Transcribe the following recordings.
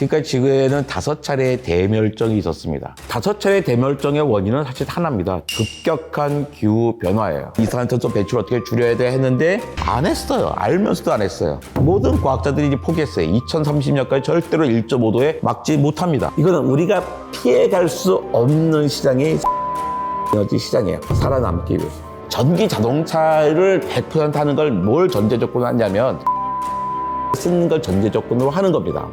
지금까지 지구에는 5차례의 대멸종이 있었습니다. 5차례의 대멸종의 원인은 사실 하나입니다. 급격한 기후 변화예요. 이산화탄소 배출을 어떻게 줄여야 돼 했는데 안 했어요. 알면서도 안 했어요. 모든 과학자들이 이제 포기했어요. 2030년까지 절대로 1.5도에 막지 못합니다. 이거는 우리가 피해갈 수 없는 시장이 에너지 시장이에요. 살아남기 위해서. 전기 자동차를 100% 하는 걸 뭘 전제 조건으로 하냐면 쓰는 걸 전제 조건으로 하는 겁니다.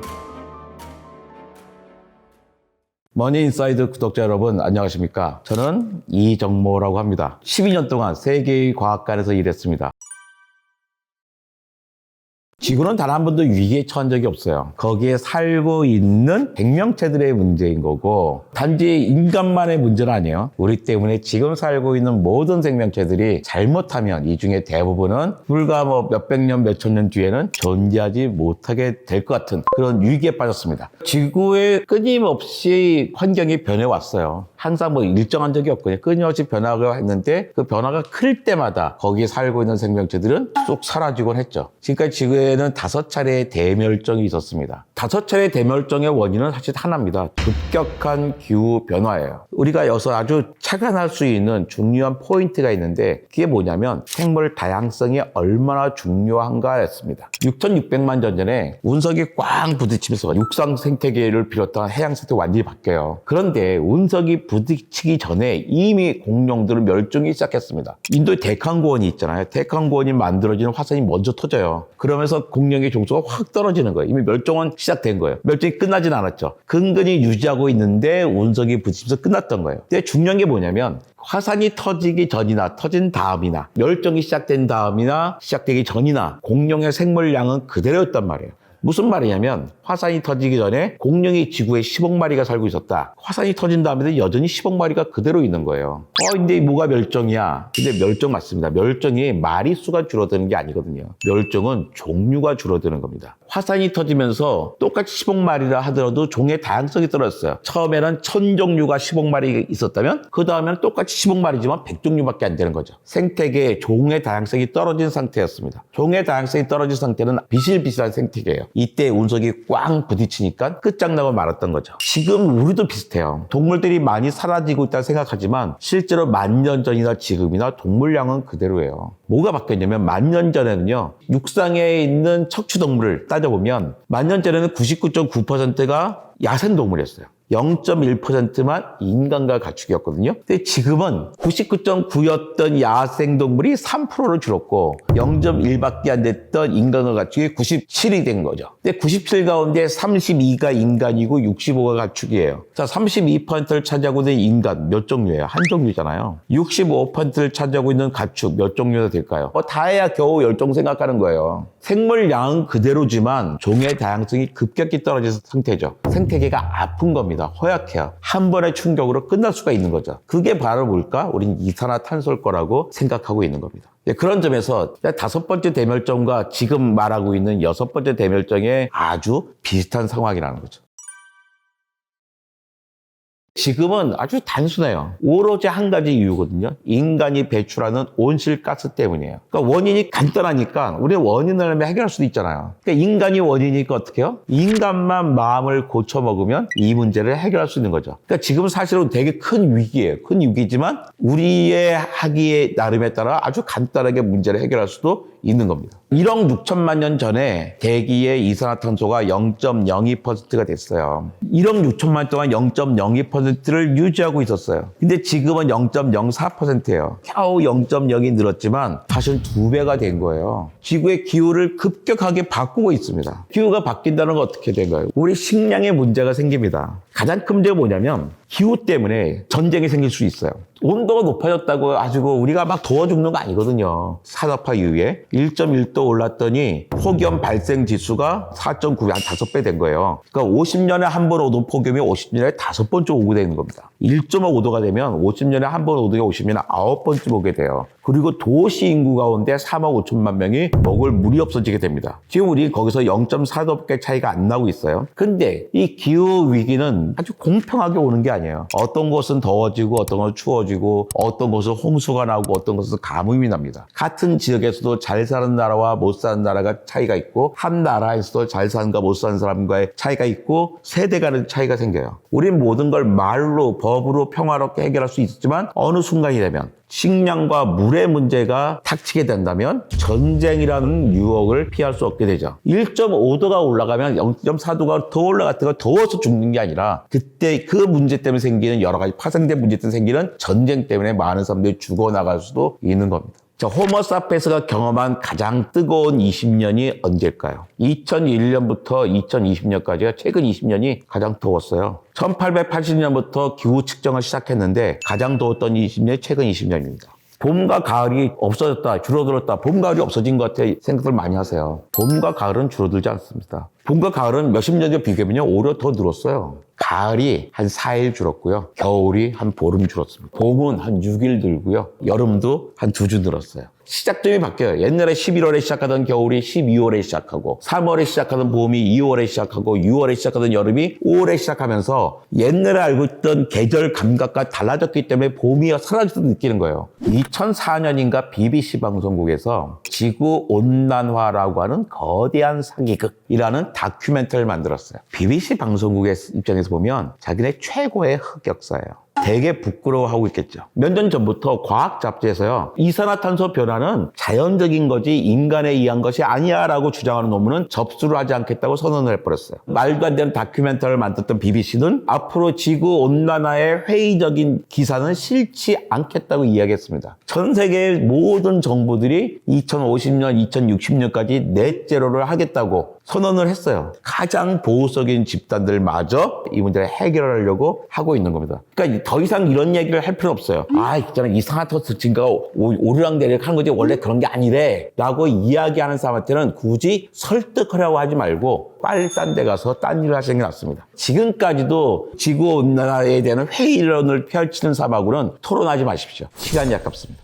머니인사이드 구독자 여러분 안녕하십니까? 저는 이정모라고 합니다. 12년 동안 세계의 과학관에서 일했습니다. 지구는 단 한 번도 위기에 처한 적이 없어요. 거기에 살고 있는 생명체들의 문제인 거고 단지 인간만의 문제는 아니에요. 우리 때문에 지금 살고 있는 모든 생명체들이 잘못하면 이 중에 대부분은 불과 몇백 년, 몇천 년 뒤에는 존재하지 못하게 될 것 같은 그런 위기에 빠졌습니다. 지구에 끊임없이 환경이 변해왔어요. 항상 일정한 적이 없거든요. 끊임없이 변화가 했는데 그 변화가 클 때마다 거기에 살고 있는 생명체들은 쏙 사라지곤 했죠. 지금까지 지구에는 5차례의 대멸종이 있었습니다. 5차례의 대멸종의 원인은 사실 하나입니다. 급격한 기후 변화예요. 우리가 여기서 아주 착안할 수 있는 중요한 포인트가 있는데 그게 뭐냐면 생물 다양성이 얼마나 중요한가였습니다. 6,600만 년 전에 운석이 꽝 부딪히면서 육상 생태계를 비롯한 해양 생태계가 완전히 바뀌어요. 그런데 운석이 부딪히기 전에 이미 공룡들은 멸종이 시작했습니다. 인도에 데칸고원이 있잖아요. 데칸고원이 만들어지는 화산이 먼저 터져요. 그러면서 공룡의 종수가 확 떨어지는 거예요. 이미 멸종은 시작된 거예요. 멸종이 끝나진 않았죠. 근근히 유지하고 있는데 운석이 부딪히면서 끝났던 거예요. 근데 중요한 게 뭐냐면 화산이 터지기 전이나 터진 다음이나 멸종이 시작된 다음이나 시작되기 전이나 공룡의 생물량은 그대로였단 말이에요. 무슨 말이냐면 화산이 터지기 전에 공룡이 지구에 10억 마리가 살고 있었다. 화산이 터진 다음에도 여전히 10억 마리가 그대로 있는 거예요. 근데 뭐가 멸종이야? 근데 멸종 맞습니다. 멸종이 마리수가 줄어드는 게 아니거든요. 멸종은 종류가 줄어드는 겁니다. 화산이 터지면서 똑같이 10억 마리라 하더라도 종의 다양성이 떨어졌어요. 처음에는 1000종류가 10억 마리 있었다면 그 다음에는 똑같이 10억 마리지만 100종류밖에 안 되는 거죠. 생태계의 종의 다양성이 떨어진 상태였습니다. 종의 다양성이 떨어진 상태는 비실비실한 생태계예요. 이때 운석이 꽝 부딪히니까 끝장나고 말았던 거죠. 지금 우리도 비슷해요. 동물들이 많이 사라지고 있다 생각하지만 실제로 10,000년 전이나 지금이나 동물량은 그대로예요. 뭐가 바뀌었냐면 10,000년 전에는요. 육상에 있는 척추동물을 따져보면 10,000년 전에는 99.9%가 야생동물이었어요. 0.1%만 인간과 가축이었거든요. 근데 지금은 99.9였던 야생동물이 3%로 줄었고 0.1밖에 안 됐던 인간과 가축이 97이 된 거죠. 근데 97 가운데 32가 인간이고 65가 가축이에요. 자, 32%를 차지하고 있는 인간 몇 종류예요? 한 종류잖아요. 65%를 차지하고 있는 가축 몇 종류나 될까요? 다 해야 겨우 10종 생각하는 거예요. 생물량은 그대로지만 종의 다양성이 급격히 떨어진 상태죠. 생태계가 아픈 겁니다. 허약해요. 한 번의 충격으로 끝날 수가 있는 거죠. 그게 바로 뭘까? 우린 이산화탄소일 거라고 생각하고 있는 겁니다. 그런 점에서 5번째 대멸종과 지금 말하고 있는 6번째 대멸종에 아주 비슷한 상황이라는 거죠. 지금은 아주 단순해요. 오로지 한 가지 이유거든요. 인간이 배출하는 온실가스 때문이에요. 그러니까 원인이 간단하니까 우리 원인을 해결할 수도 있잖아요. 그러니까 인간이 원인이니까 어떻게 해요? 인간만 마음을 고쳐먹으면 이 문제를 해결할 수 있는 거죠. 그러니까 지금 사실은 되게 큰 위기예요. 큰 위기지만 우리의 하기에 나름에 따라 아주 간단하게 문제를 해결할 수도 있는 겁니다. 1억 6천만 년 전에 대기의 이산화탄소가 0.02%가 됐어요. 1억 6천만 년 동안 0.02%를 유지하고 있었어요. 근데 지금은 0.04%예요. 겨우 0.0이 늘었지만 사실 2배가 된 거예요. 지구의 기후를 급격하게 바꾸고 있습니다. 기후가 바뀐다는 건 어떻게 된 거예요? 우리 식량에 문제가 생깁니다. 가장 큰 문제가 뭐냐면 기후 때문에 전쟁이 생길 수 있어요. 온도가 높아졌다고 가지고 우리가 막 더워 죽는 거 아니거든요. 산업화 이후에 1.1도 올랐더니 폭염 발생 지수가 4.9배, 한 5배 된 거예요. 그러니까 50년에 한 번 오던 폭염이 50년에 5번쯤 오게 되는 겁니다. 1.5도가 되면 50년에 한 번 오던 게 50년에 9번쯤 오게 돼요. 그리고 도시 인구 가운데 3억 5천만 명이 먹을 물이 없어지게 됩니다. 지금 우리 거기서 0.4도밖에 차이가 안 나고 있어요. 근데 이 기후 위기는 아주 공평하게 오는 게 아니에요. 어떤 곳은 더워지고 어떤 곳은 추워지고 어떤 곳은 홍수가 나고 어떤 곳은 가뭄이 납니다. 같은 지역에서도 잘 사는 나라와 못 사는 나라가 차이가 있고 한 나라에서도 잘 사는가 못 사는 사람과의 차이가 있고 세대 간의 차이가 생겨요. 우린 모든 걸 말로 법으로 평화롭게 해결할 수 있지만 어느 순간이 되면 식량과 물의 문제가 닥치게 된다면 전쟁이라는 유혹을 피할 수 없게 되죠. 1.5도가 올라가면 0.4도가 더 올라갔다가 더워서 죽는 게 아니라 그때 그 문제 때문에 생기는 여러 가지 파생된 문제 때문에 생기는 전쟁 때문에 많은 사람들이 죽어나갈 수도 있는 겁니다. 자, 호모사피엔스가 경험한 가장 뜨거운 20년이 언제일까요? 2001년부터 2020년까지가 최근 20년이 가장 더웠어요. 1880년부터 기후 측정을 시작했는데 가장 더웠던 20년이 최근 20년입니다. 봄과 가을이 없어졌다, 줄어들었다, 봄, 가을이 없어진 것 같아 생각들 많이 하세요. 봄과 가을은 줄어들지 않습니다. 봄과 가을은 몇십 년 전 비교하면 오히려 더 늘었어요. 가을이 한 4일 줄었고요. 겨울이 한 보름 줄었습니다. 봄은 한 6일 늘고요. 여름도 한 2주 늘었어요. 시작점이 바뀌어요. 옛날에 11월에 시작하던 겨울이 12월에 시작하고 3월에 시작하던 봄이 2월에 시작하고 6월에 시작하던 여름이 5월에 시작하면서 옛날에 알고 있던 계절 감각과 달라졌기 때문에 봄이 사라져서 느끼는 거예요. 2004년인가 BBC 방송국에서 지구온난화라고 하는 거대한 사기극이라는 다큐멘터리를 만들었어요. BBC 방송국의 입장에서 보면 자기네 최고의 흑역사예요. 되게 부끄러워하고 있겠죠. 몇 년 전부터 과학 잡지에서요. 이산화탄소 변화는 자연적인 거지 인간에 의한 것이 아니야 라고 주장하는 논문은 접수를 하지 않겠다고 선언을 해버렸어요. 말도 안 되는 다큐멘터리를 만들었던 BBC는 앞으로 지구온난화의 회의적인 기사는 싫지 않겠다고 이야기했습니다. 전 세계의 모든 정부들이 2050년, 2060년까지 넷제로를 하겠다고 선언을 했어요. 가장 보수적인 집단들마저 이 문제를 해결하려고 하고 있는 겁니다. 그러니까 더 이상 이런 얘기를 할 필요 없어요. 있잖아, 이산화탄소 증가가 오르락내리락 하는 거지 원래 그런 게 아니래 라고 이야기하는 사람한테는 굳이 설득하려고 하지 말고 빨리 딴 데 가서 딴 일을 하시는 게 낫습니다. 지금까지도 지구온난화에 대한 회의론을 펼치는 사람하고는 토론하지 마십시오. 시간이 아깝습니다.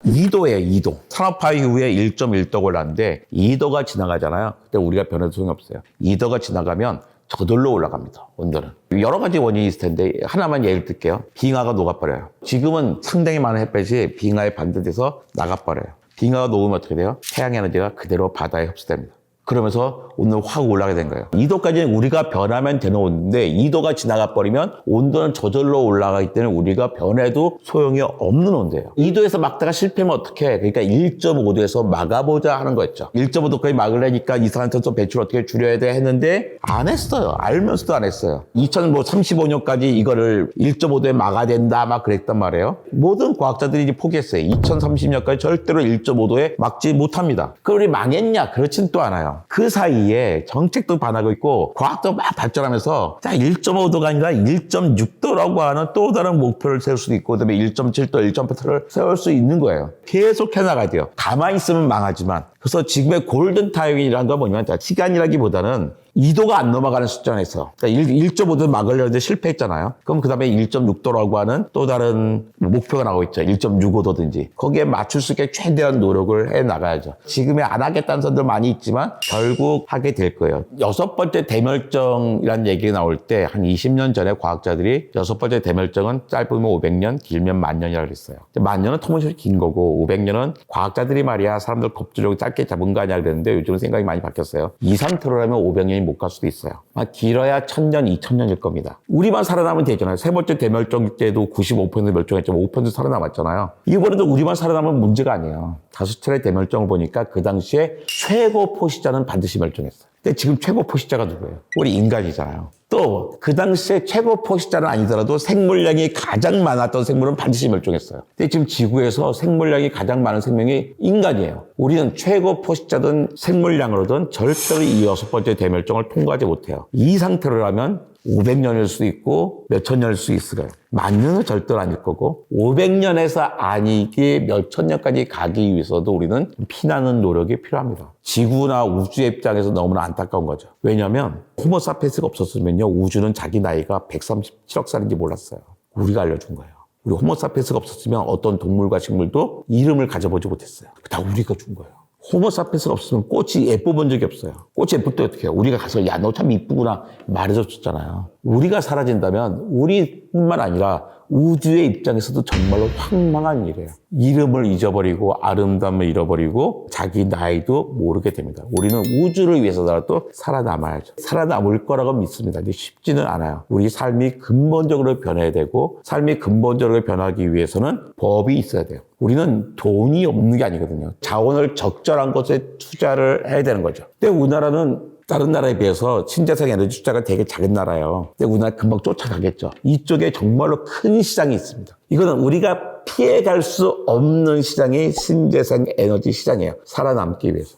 2도예요, 2도. 산업화 이후에 1.1도가 올랐는데 2도가 지나가잖아요. 그때 우리가 변해도 소용이 없어요. 2도가 지나가면 저절로 올라갑니다, 온도는. 여러 가지 원인이 있을 텐데 하나만 예를 들게요. 빙하가 녹아버려요. 지금은 상당히 많은 햇볕이 빙하에 반대돼서 나가버려요. 빙하가 녹으면 어떻게 돼요? 태양에너지가 그대로 바다에 흡수됩니다. 그러면서 온도는 확 올라가게 된 거예요. 2도까지는 우리가 변하면 되는 온도인데 2도가 지나가 버리면 온도는 저절로 올라가기 때문에 우리가 변해도 소용이 없는 온도예요. 2도에서 막다가 실패하면 어떻게 해? 그러니까 1.5도에서 막아보자 하는 거였죠. 1.5도까지 막으려니까 이산화탄소 배출 어떻게 줄여야 돼 했는데 안 했어요. 알면서도 안 했어요. 2035년까지 이거를 1.5도에 막아야 된다 막 그랬단 말이에요. 모든 과학자들이 이제 포기했어요. 2030년까지 절대로 1.5도에 막지 못합니다. 그럼 우리 망했냐? 그렇진 또 않아요. 그 사이에 정책도 반하고 있고 과학도 막 발전하면서 1.5도가 아니라 1.6도라고 하는 또 다른 목표를 세울 수도 있고 그다음에 1.7도, 1.8도를 세울 수 있는 거예요. 계속 해나가야 돼요. 가만히 있으면 망하지만. 그래서 지금의 골든타임이라는 건 뭐냐면 시간이라기보다는 2도가 안 넘어가는 수준에서 그러니까 1.5도 막으려고 했는데 실패했잖아요. 그럼 그 다음에 1.6도라고 하는 또 다른 목표가 나오고 있죠. 1.65도든지. 거기에 맞출 수 있게 최대한 노력을 해나가야죠. 지금에 안 하겠다는 사람들 많이 있지만 결국 하게 될 거예요. 6번째 대멸종이라는 얘기가 나올 때 한 20년 전에 과학자들이 6번째 대멸종은 짧으면 500년, 길면 10,000년이라고 그랬어요. 10,000년은 터무니없이 긴 거고 500년은 과학자들이 말이야 사람들 겁주려고 짧게 잡은 거 아니야 그랬는데 요즘은 생각이 많이 바뀌었어요. 이 상태로라면 500년이 못 갈 수도 있어요. 길어야 1,000년, 2,000년일 겁니다. 우리만 살아남으면 되잖아요. 세 번째 대멸종 때도 95% 멸종했지만 5% 살아남았잖아요. 이번에도 우리만 살아남으면 문제가 아니에요. 5차례 대멸종을 보니까 그 당시에 최고 포식자는 반드시 멸종했어요. 근데 지금 최고 포식자가 누구예요? 우리 인간이잖아요. 또 그 당시에 최고 포식자는 아니더라도 생물량이 가장 많았던 생물은 반드시 멸종했어요. 근데 지금 지구에서 생물량이 가장 많은 생명이 인간이에요. 우리는 최고 포식자든 생물량으로든 절대로 이 6번째 대멸종을 통과하지 못해요. 이 상태로라면 500년일 수도 있고 몇천 년일 수 있어요. 10,000년은 절대로 아닐 거고 500년에서 아니게 몇천 년까지 가기 위해서도 우리는 피나는 노력이 필요합니다. 지구나 우주의 입장에서 너무나 안타까운 거죠. 왜냐하면 호모사피엔스가 없었으면요 우주는 자기 나이가 137억 살인지 몰랐어요. 우리가 알려준 거예요. 우리 호모사피엔스가 없었으면 어떤 동물과 식물도 이름을 가져보지 못했어요. 다 우리가 준 거예요. 호모사피엔스가 없으면 꽃이 예뻐 본 적이 없어요. 꽃이 예쁠 때 어떻게 해요? 우리가 가서 야, 너 참 이쁘구나 말해줬잖아요. 우리가 사라진다면 우리뿐만 아니라 우주의 입장에서도 정말로 황망한 일이에요. 이름을 잊어버리고 아름다움을 잃어버리고 자기 나이도 모르게 됩니다. 우리는 우주를 위해서라도 살아남아야죠. 살아남을 거라고 믿습니다. 근데 쉽지는 않아요. 우리 삶이 근본적으로 변해야 되고 삶이 근본적으로 변하기 위해서는 법이 있어야 돼요. 우리는 돈이 없는 게 아니거든요. 자원을 적절한 곳에 투자를 해야 되는 거죠. 근데 우리나라는 다른 나라에 비해서 신재생 에너지 투자가 되게 작은 나라예요. 근데 우리나라 금방 쫓아가겠죠. 이쪽에 정말로 큰 시장이 있습니다. 이거는 우리가 피해갈 수 없는 시장이 신재생 에너지 시장이에요. 살아남기 위해서.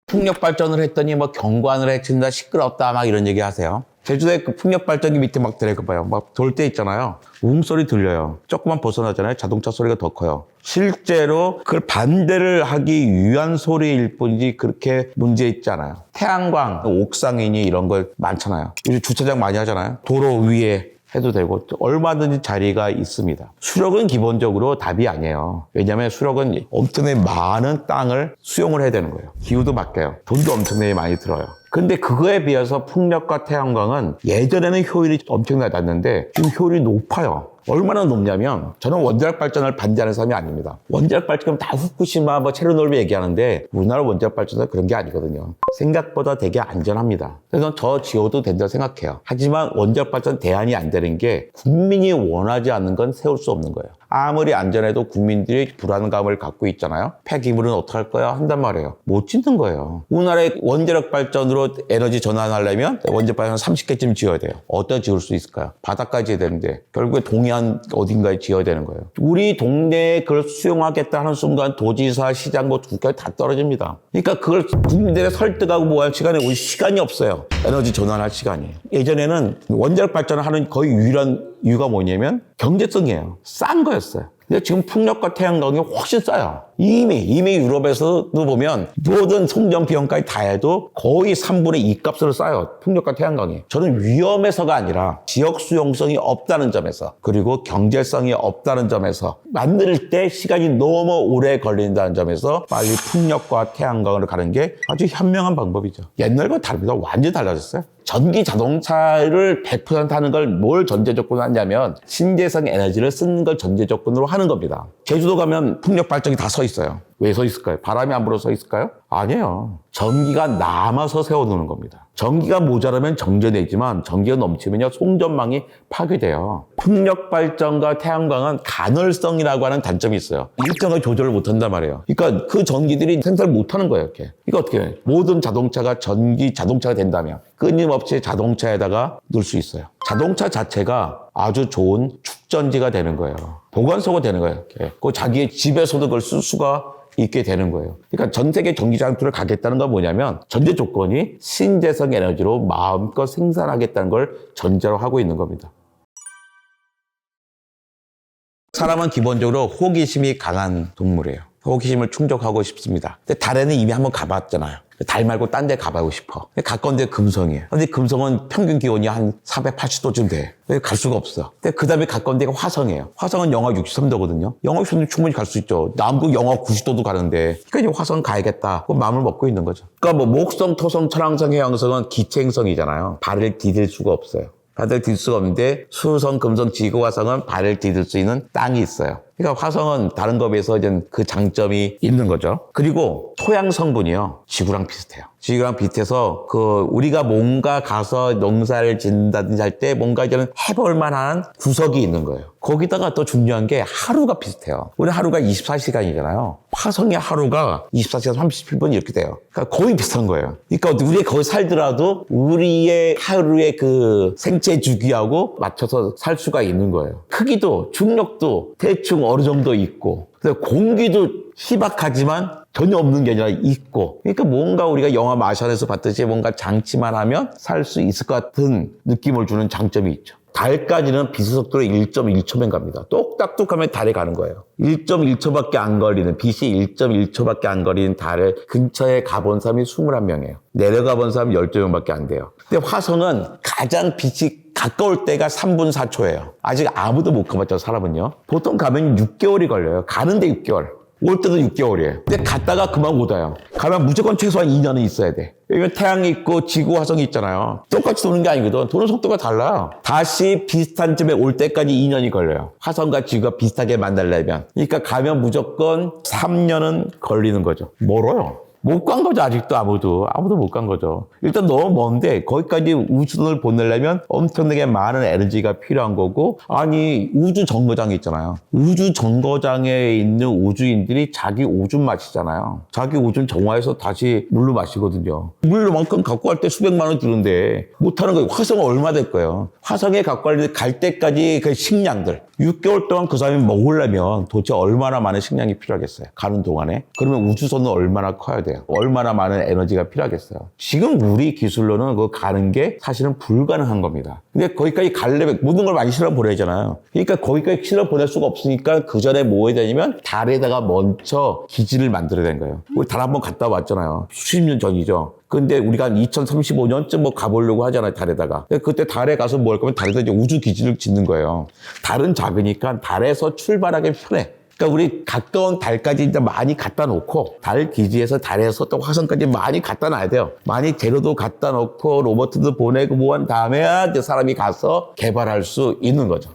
풍력 발전을 했더니 뭐 경관을 해친다, 시끄럽다 막 이런 얘기 하세요. 제주도에 그 풍력 발전기 밑에 막 들어가봐요. 막 돌 때 있잖아요. 소리 들려요. 조금만 벗어나잖아요. 자동차 소리가 더 커요. 실제로 그걸 반대를 하기 위한 소리일 뿐이지 그렇게 문제 있지 않아요. 태양광, 옥상이니 이런 거 많잖아요. 요즘 주차장 많이 하잖아요. 도로 위에 해도 되고 얼마든지 자리가 있습니다. 수력은 기본적으로 답이 아니에요. 왜냐하면 수력은 엄청나게 많은 땅을 수용을 해야 되는 거예요. 기후도 바뀌어요. 돈도 엄청나게 많이 들어요. 근데 그거에 비해서 풍력과 태양광은 예전에는 효율이 엄청나게 낮았는데 지금 효율이 높아요. 얼마나 높냐면 저는 원자력 발전을 반대하는 사람이 아닙니다. 원자력 발전은 다 후쿠시마, 체르노빌 얘기하는데 우리나라 원자력 발전은 그런 게 아니거든요. 생각보다 되게 안전합니다. 그래서 저 지어도 된다고 생각해요. 하지만 원자력 발전 대안이 안 되는 게 국민이 원하지 않는 건 세울 수 없는 거예요. 아무리 안전해도 국민들이 불안감을 갖고 있잖아요. 폐기물은 어떡할 거야? 한단 말이에요. 못 짓는 거예요. 우리나라의 원자력 발전으로 에너지 전환하려면 원자력 발전 30개쯤 지어야 돼요. 어디다 지을 수 있을까요? 바닷가에 지어야 되는데 결국에 동해안 어딘가에 지어야 되는 거예요. 우리 동네에 그걸 수용하겠다 하는 순간 도지사, 시장, 국가에 다 떨어집니다. 그러니까 그걸 국민들의 설득하고 할 시간에 우리 시간이 없어요. 에너지 전환할 시간이. 예전에는 원자력 발전을 하는 거의 유일한 이유가 뭐냐면 경제성이에요. 싼 거였어요. 근데 지금 풍력과 태양광이 훨씬 싸요. 이미 유럽에서도 보면 모든 송전 비용까지 다 해도 거의 3분의 2 값으로 싸요. 풍력과 태양광이. 저는 위험해서가 아니라 지역 수용성이 없다는 점에서 그리고 경제성이 없다는 점에서 만들 때 시간이 너무 오래 걸린다는 점에서 빨리 풍력과 태양광으로 가는 게 아주 현명한 방법이죠. 옛날과 다릅니다. 완전히 달라졌어요. 전기 자동차를 100% 하는 걸 뭘 전제 조건으로 하냐면 신재생 에너지를 쓰는 걸 전제 조건으로 하는 겁니다. 제주도 가면 풍력 발전기 다 서 있어요. 왜 서 있을까요? 바람이 안 불어서 서 있을까요? 아니에요. 전기가 남아서 세워두는 겁니다. 전기가 모자라면 정전되지만 전기가 넘치면요 송전망이 파괴돼요. 풍력 발전과 태양광은 간헐성이라고 하는 단점이 있어요. 일정하게 조절을 못한단 말이에요. 그러니까 그 전기들이 생산을 못하는 거예요. 이렇게. 그러니까 어떻게 해요? 모든 자동차가 자동차가 된다면 끊임없이 자동차에다가 넣을 수 있어요. 자동차 자체가 아주 좋은 축전지가 되는 거예요. 보관소가 되는 거예요. 이렇게. 그 자기의 집에서도 그걸 쓸 수가 있게 되는 거예요. 그러니까 전 세계 전기 장투를 가겠다는 건 뭐냐면 전제 조건이 신재생 에너지로 마음껏 생산하겠다는 걸 전제로 하고 있는 겁니다. 사람은 기본적으로 호기심이 강한 동물이에요. 호기심을 충족하고 싶습니다. 근데 달에는 이미 한번 가봤잖아요. 달 말고 딴 데 가보고 싶어. 가까운데 금성이에요. 근데 금성은 평균 기온이 한 480도쯤 돼. 갈 수가 없어. 근데 그 다음에 가까운 데가 화성이에요. 화성은 영하 63도거든요. 영하 63도 충분히 갈 수 있죠. 남극 영하 90도도 가는데. 그러니까 이제 화성 가야겠다. 그 마음을 먹고 있는 거죠. 그러니까 목성, 토성, 천왕성, 해왕성은 기체행성이잖아요. 발을 디딜 수가 없어요. 발을 디딜 수가 없는데 수성, 금성, 지구, 화성은 발을 디딜 수 있는 땅이 있어요. 그러니까 화성은 다른 것에 비해서 이제 그 장점이 있는 거죠. 그리고 토양 성분이요. 지구랑 비슷해요. 지구랑 비슷해서 우리가 뭔가 가서 농사를 짓는다든지 할 때 뭔가 이제는 해볼 만한 구석이 있는 거예요. 거기다가 또 중요한 게 하루가 비슷해요. 우리 하루가 24시간이잖아요. 화성의 하루가 24시간 37분 이렇게 돼요. 그러니까 거의 비슷한 거예요. 그러니까 우리가 거기 살더라도 우리의 하루의 그 생체 주기하고 맞춰서 살 수가 있는 거예요. 크기도 중력도 대충 어느 정도 있고 공기도 희박하지만 전혀 없는 게 아니라 있고 그러니까 뭔가 우리가 영화 마션에서 봤듯이 뭔가 장치만 하면 살 수 있을 것 같은 느낌을 주는 장점이 있죠. 달까지는 비수속도로 1.1초면 갑니다. 똑딱똑하면 달에 가는 거예요. 1.1초밖에 안 걸리는 빛이 1.1초밖에 안 걸리는 달에 근처에 가본 사람이 21명이에요. 내려가 본 사람 12명밖에 안 돼요. 근데 화성은 가장 빛이 가까울 때가 3분 4초예요. 아직 아무도 못 가봤죠, 사람은요. 보통 가면 6개월이 걸려요. 가는데 6개월. 올 때도 6개월이에요. 근데 갔다가 그만 못 와요. 가면 무조건 최소한 2년은 있어야 돼. 여기 태양이 있고 지구, 화성이 있잖아요. 똑같이 도는 게 아니거든. 도는 속도가 달라요. 다시 비슷한 쯤에 올 때까지 2년이 걸려요. 화성과 지구가 비슷하게 만들려면. 그러니까 가면 무조건 3년은 걸리는 거죠. 멀어요. 못 간 거죠, 아직도 아무도 못 간 거죠. 일단 너무 먼데 거기까지 우주선을 보내려면 엄청나게 많은 에너지가 필요한 거고, 아니 우주 정거장이 있잖아요. 우주 정거장에 있는 우주인들이 자기 오줌 마시잖아요. 자기 오줌 정화해서 다시 물로 마시거든요. 물만큼 갖고 갈 때 수백만 원 드는데 못하는 거예요. 화성은 얼마 될 거예요. 화성에 갖고 갈 때까지 그 식량들 6개월 동안 그 사람이 먹으려면 도대체 얼마나 많은 식량이 필요하겠어요. 가는 동안에. 그러면 우주선은 얼마나 커야 돼요. 얼마나 많은 에너지가 필요하겠어요. 지금 우리 기술로는 그거 가는 게 사실은 불가능한 겁니다. 근데 거기까지 가려면 모든 걸 많이 실어 보내잖아요. 그러니까 거기까지 실어 보낼 수가 없으니까 그 전에 뭐 해야 되냐면 달에다가 먼저 기지를 만들어야 되는 거예요. 우리 달 한번 갔다 왔잖아요. 수십 년 전이죠. 근데 우리가 한 2035년쯤 뭐 가보려고 하잖아요, 달에다가. 그때 달에 가서 뭐 할 거면 달에다 이제 우주 기지를 짓는 거예요. 달은 작으니까 달에서 출발하기 편해. 그러니까 우리 가까운 달까지 이제 많이 갖다 놓고 달 기지에서 달에서 또 화성까지 많이 갖다 놔야 돼요. 많이 재료도 갖다 놓고 로봇도 보내고 뭐 한 다음에 이제 사람이 가서 개발할 수 있는 거죠.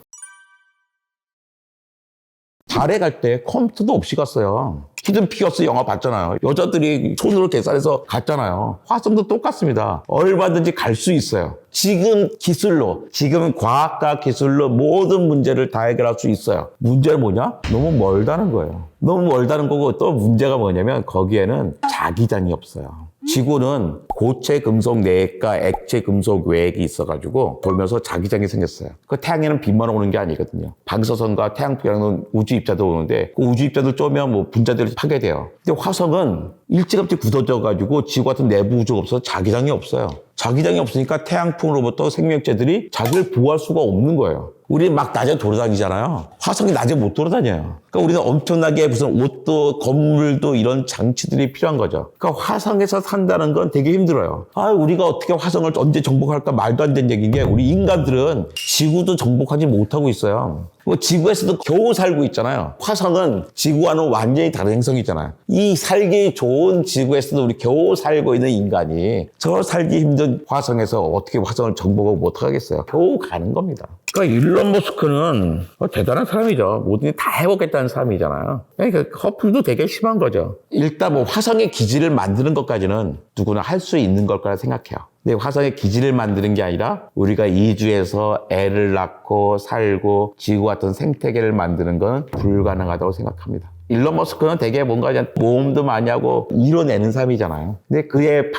달에 갈 때 컴퓨터도 없이 갔어요. 히든 피겨스 영화 봤잖아요. 여자들이 손으로 계산해서 갔잖아요. 화성도 똑같습니다. 얼마든지 갈 수 있어요. 지금 기술로, 지금 과학과 기술로 모든 문제를 다 해결할 수 있어요. 문제는 뭐냐? 너무 멀다는 거예요. 너무 멀다는 거고, 또 문제가 뭐냐면 거기에는 자기장이 없어요. 지구는 고체 금속 내핵과 액체 금속 외핵이 있어가지고 돌면서 자기장이 생겼어요. 그 태양에는 빛만 오는 게 아니거든요. 방사선과 태양풍이라는 우주 입자도 오는데 그 우주 입자들 쪼면 뭐 분자들이 파괴돼요. 근데 화성은 일찌감치 굳어져가지고 지구 같은 내부 우주가 없어서 자기장이 없어요. 자기장이 없으니까 태양풍으로부터 생명체들이 자기를 보호할 수가 없는 거예요. 우리 막 낮에 돌아다니잖아요. 화성이 낮에 못 돌아다녀요. 그러니까 우리는 엄청나게 무슨 옷도 건물도 이런 장치들이 필요한 거죠. 그러니까 화성에서 산다는 건 되게 힘들어요. 우리가 어떻게 화성을 언제 정복할까 말도 안 되는 얘기인 게 우리 인간들은 지구도 정복하지 못하고 있어요. 뭐 지구에서도 겨우 살고 있잖아요. 화성은 지구와는 완전히 다른 행성이잖아요. 이 살기 좋은 지구에서도 우리 겨우 살고 있는 인간이 저 살기 힘든 화성에서 어떻게 화성을 정복하고 못하겠어요. 겨우 가는 겁니다. 그러니까 일론 머스크는 대단한 사람이죠. 뭐든 다 해보겠다는 사람이잖아요. 그러니까 커플도 되게 심한 거죠. 일단 뭐 화성의 기지를 만드는 것까지는 누구나 할 수 있는 걸 거라 생각해요. 근데 화성에 기지를 만드는 게 아니라 우리가 이주해서 애를 낳고 살고 지구 같은 생태계를 만드는 건 불가능하다고 생각합니다. 일론 머스크는 되게 뭔가 그냥 모험도 많이 하고 이뤄내는 사람이잖아요. 근데 그의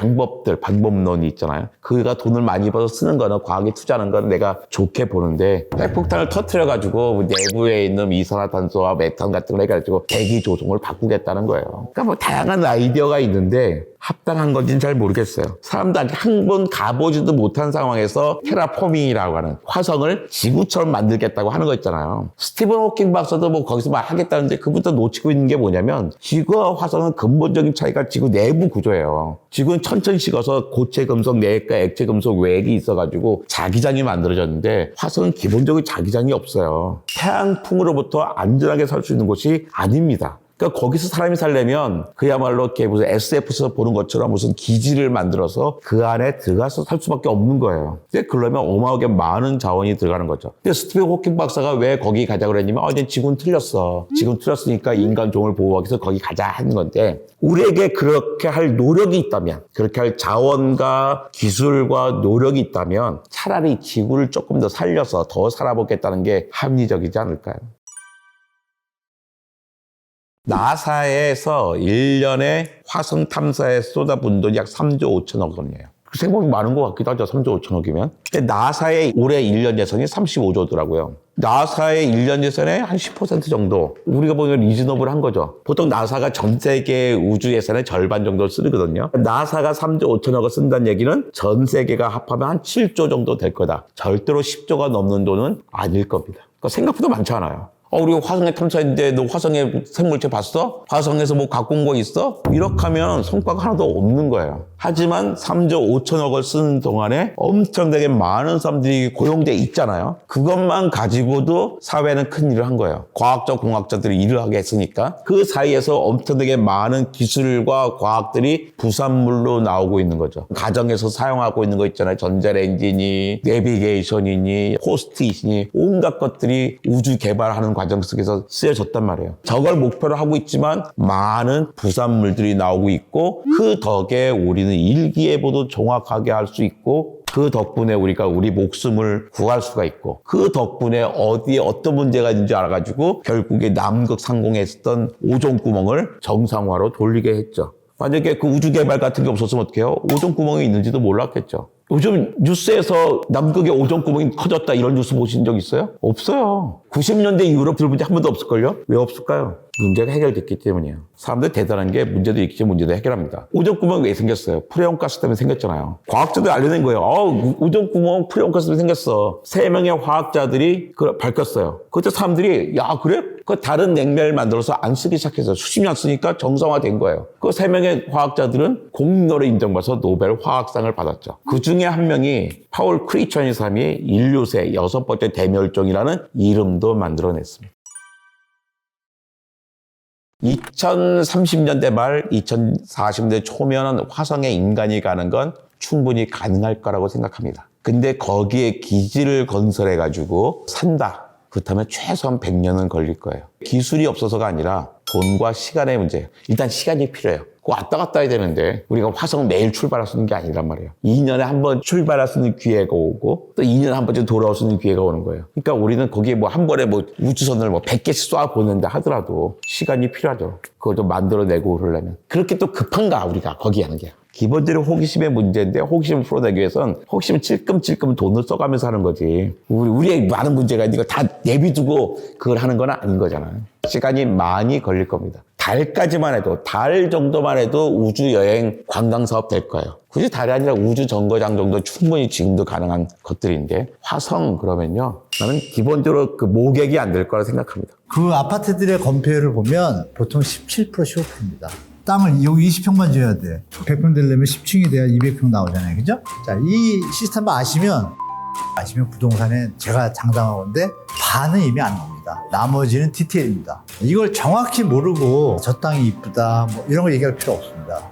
방법론이 있잖아요. 그가 돈을 많이 벌어서 쓰는 거는 과학에 투자하는 건 내가 좋게 보는데 핵폭탄을 터뜨려가지고 내부에 있는 이산화탄소와 메탄 같은 걸 해가지고 대기 조성을 바꾸겠다는 거예요. 그러니까 뭐 다양한 아이디어가 있는데 합당한 건지는 잘 모르겠어요. 사람도 아직 한 번 가보지도 못한 상황에서 테라포밍이라고 하는 화성을 지구처럼 만들겠다고 하는 거 있잖아요. 스티븐 호킹 박사도 뭐 거기서 막 하겠다는데 그부터 놓치고 있는 게 뭐냐면 지구와 화성은 근본적인 차이가 지구 내부 구조예요. 지구는 천천히 식어서 고체 금속 내핵과 액체 금속 외핵이 있어가지고 자기장이 만들어졌는데 화성은 기본적인 자기장이 없어요. 태양풍으로부터 안전하게 살 수 있는 곳이 아닙니다. 그러니까 거기서 사람이 살려면 그야말로 이렇게 무슨 SF에서 보는 것처럼 무슨 기지를 만들어서 그 안에 들어가서 살 수밖에 없는 거예요. 근데 그러면 어마어마하게 많은 자원이 들어가는 거죠. 근데 스티븐 호킹 박사가 왜 거기 가자고 그랬냐면 이제 지구는 틀렸어. 지금 틀렸으니까 인간 종을 보호하기 위해서 거기 가자 하는 건데 우리에게 그렇게 할 노력이 있다면 그렇게 할 자원과 기술과 노력이 있다면 차라리 지구를 조금 더 살려서 더 살아보겠다는 게 합리적이지 않을까요? 나사에서 1년에 화성 탐사에 쏟아부은 돈이 약 3조 5천억 원이에요. 생각보다 많은 것 같기도 하죠. 3조 5천억이면. 근데 나사의 올해 1년 예산이 35조더라고요. 나사의 1년 예산의 한 10% 정도. 우리가 보면 리즈너블한 거죠. 보통 나사가 전 세계 우주 예산의 절반 정도 쓰거든요. 나사가 3조 5천억을 쓴다는 얘기는 전 세계가 합하면 한 7조 정도 될 거다. 절대로 10조가 넘는 돈은 아닐 겁니다. 그러니까 생각보다 많지 않아요. 우리 화성에 탐사했는데 너 화성에 생물체 봤어? 화성에서 뭐 갖고 온 거 있어? 이렇게 하면 성과가 하나도 없는 거예요. 하지만 3조 5천억을 쓰는 동안에 엄청나게 많은 사람들이 고용돼 있잖아요. 그것만 가지고도 사회는 큰 일을 한 거예요. 과학자, 공학자들이 일을 하게 했으니까. 그 사이에서 엄청나게 많은 기술과 과학들이 부산물로 나오고 있는 거죠. 가정에서 사용하고 있는 거 있잖아요. 전자레인지니, 내비게이션이니, 포스트잇이니 온갖 것들이 우주 개발하는 과정 속에서 쓰여졌단 말이에요. 저걸 목표로 하고 있지만 많은 부산물들이 나오고 있고 그 덕에 우리는 일기예보도 정확하게 할 수 있고 그 덕분에 우리가 우리 목숨을 구할 수가 있고 그 덕분에 어디에 어떤 문제가 있는지 알아가지고 결국에 남극 상공에 있었던 오존구멍을 정상화로 돌리게 했죠. 만약에 그 우주 개발 같은 게 없었으면 어떡해요? 오존구멍이 있는지도 몰랐겠죠. 요즘 뉴스에서 남극의 오존구멍이 커졌다 이런 뉴스 보신 적 있어요? 없어요. 90년대 이후로 들어본 적 한 번도 없을걸요? 왜 없을까요? 문제가 해결됐기 때문이에요. 사람들 대단한 게 문제도 있겠지 문제도 해결합니다. 오존구멍이 왜 생겼어요? 프레온가스 때문에 생겼잖아요. 과학자들이 알려낸 거예요. 오존구멍 프레온가스 때문에 생겼어. 3명의 화학자들이 그걸 밝혔어요. 그때 사람들이 야 그래? 그 다른 냉매를 만들어서 안 쓰기 시작해서 수십 년 쓰니까 정상화된 거예요. 그 3명의 화학자들은 공로를 인정받아서 노벨 화학상을 받았죠. 그 중에 한 명이 파울 크리천이 사람이 인류세 6번째 대멸종이라는 이름도 만들어냈습니다. 2030년대 말 2040년대 초면은 화성에 인간이 가는 건 충분히 가능할 거라고 생각합니다. 근데 거기에 기지를 건설해가지고 산다. 그렇다면 최소한 100년은 걸릴 거예요. 기술이 없어서가 아니라 돈과 시간의 문제예요. 일단 시간이 필요해요. 왔다 갔다 해야 되는데 우리가 화성 매일 출발할 수 있는 게 아니란 말이에요. 2년에 한 번 출발할 수 있는 기회가 오고 또 2년에 한 번쯤 돌아올 수 있는 기회가 오는 거예요. 그러니까 우리는 거기에 뭐 한 번에 뭐 우주선을 뭐 100개씩 쏴 보낸다 하더라도 시간이 필요하죠. 그걸 좀 만들어내고 그러려면. 그렇게 또 급한가 우리가 거기 하는 게. 기본적으로 호기심의 문제인데 호기심을 풀어내기 위해선 호기심을 찔끔찔끔 돈을 써가면서 하는 거지. 우리의 많은 문제가 있는 거 다 내비두고 그걸 하는 건 아닌 거잖아요. 시간이 많이 걸릴 겁니다. 달까지만 해도 달 정도만 해도 우주여행 관광사업 될 거예요. 굳이 달이 아니라 우주 정거장 정도 충분히 지금도 가능한 것들인데 화성 그러면요. 나는 기본적으로 그 모객이 안 될 거라 생각합니다. 그 아파트들의 건폐율을 보면 보통 17% 15%입니다. 땅을 여기 20평만 지어야 돼. 100평 되려면 10층이 돼야 200평 나오잖아요. 그죠? 자, 이 시스템 아시면 부동산에 제가 장담하건데 반은 이미 안 나옵니다. 나머지는 디테일입니다. 이걸 정확히 모르고 저 땅이 이쁘다 뭐 이런 거 얘기할 필요 없습니다.